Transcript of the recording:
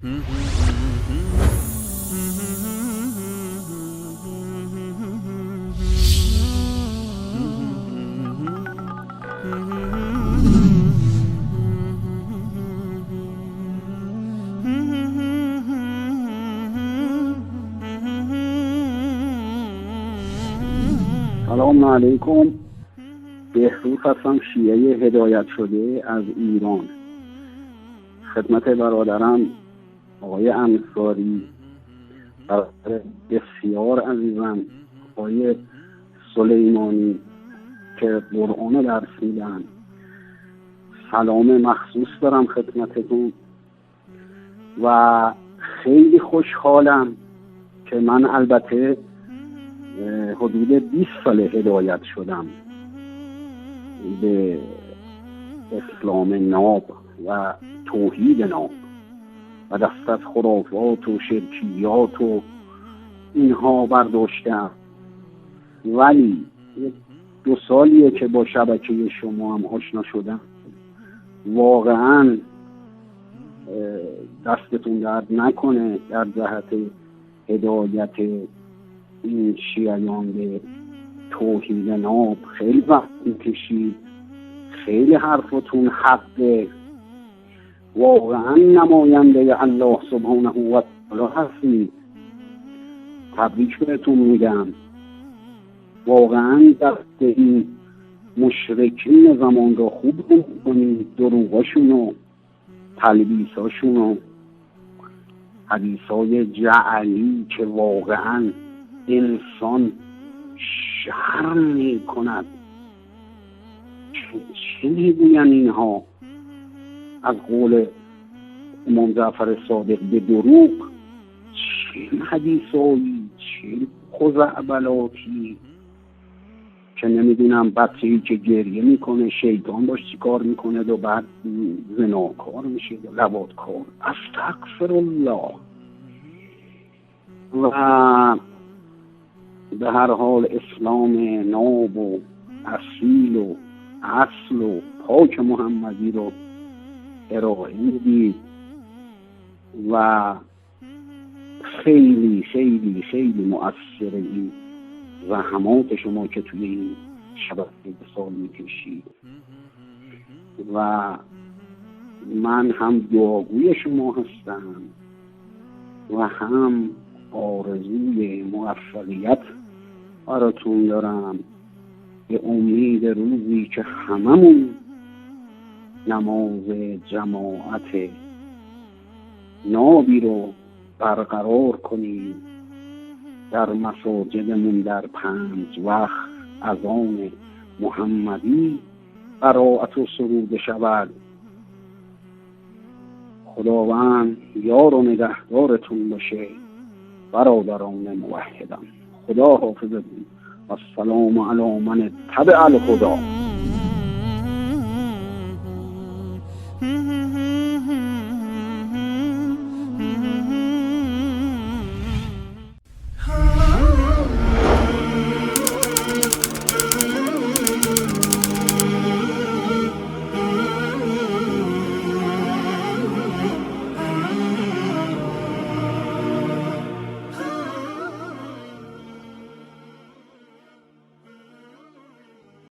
سلام علیکم. بهروز هستم، شیعه هدایت شده از ایران. خدمت برادرم آقای انصاری، برادر بسیار عزیزم آقای سلیمانی که قرآن درس میدن، سلام مخصوص دارم خدمتتون و خیلی خوشحالم که من البته حدود 20 سال هدایت شدم به اسلام ناب و توحید ناب و دست از خرافات و شرکیات و اینها برداشتم، ولی 2 سالیه که با شبکه شما هم آشنا شدم. واقعا دستتون درد نکنه در جهت هدایت این شیعیان به توحید ناب. خیلی وقت می‌کشید، خیلی حرفتون حقه، واقعا نماینده الله سبحانه و تعالی هستید. تبریک بهتون میگم. واقعا دست این مشرکین زمان را خوب کنید، دروغاشون و تلبیساشون و حدیثای جعلی که واقعا انسان شرم می کند. چه میگوین اینها از قول امام جعفر صادق به دروغ؟ چه حدیثایی، چه خزعبلاتی که نمیدونم بچه‌ای که گریه میکنه شیطان باش چی کار میکنه و بعد زناکار میشه و لواطکار. استغفر الله. و به هر حال اسلام ناب و اصیل و اصل و پاک محمدی رو ارائه میدید و خیلی خیلی خیلی مؤثره این زحمات شما که توی این شبکه به سال میکشید و من هم دعاگوی شما هستم و هم آرزوی موفقیت براتون دارم، به امید روزی که هممون نماز جماعت نابی رو برقرار کنیم در مساجدمون در 5 وقت اذان محمدی قرائت و سرود شود. خداوند یار و نگهدارتون باشه برادران موحدم. خدا حافظتون. السلام علی من اتبع الهدی.